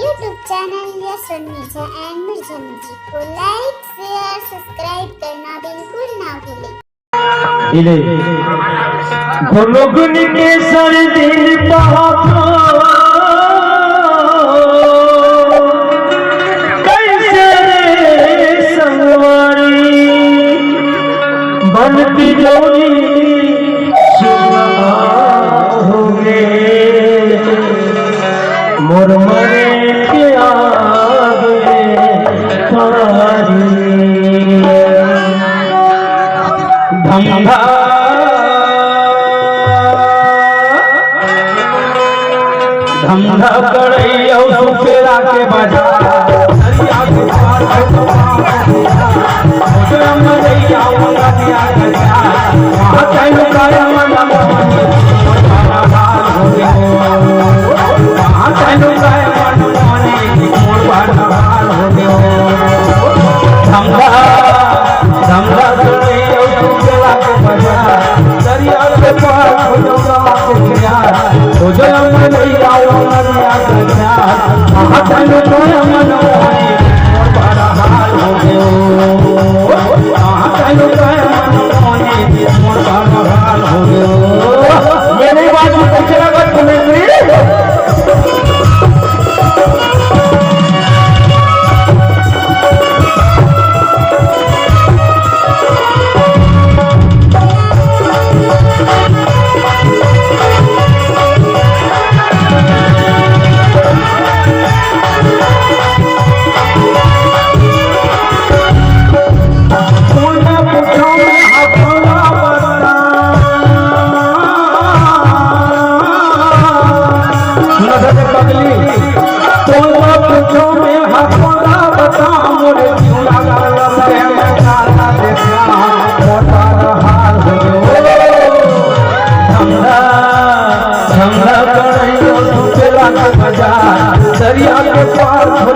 YouTube channel Yashwant Mirza and Mirza music को like share subscribe करना बिल्कुल ना भूलें। गुनगुन के सर्दी कैसे संगवारी बनती जोड़ी हो गए मोर मरे के आगे धंधा धंधा करैया सुपेरा के बाजार हरिया के पार मरैया मंगलिया के चार वहाँ चाहे काया मना वहाँ चाहे काया मन मोर बार हो गयो धंधा धंधा करैया सुपेरा के बाजार दरिया के पार हो जो मरैया मंगलिया के चार वहाँ चाहे काया मन मोर बार हाल हो गयो मेरी बात में कैसे लगा तुम्हें दरिया के पार मन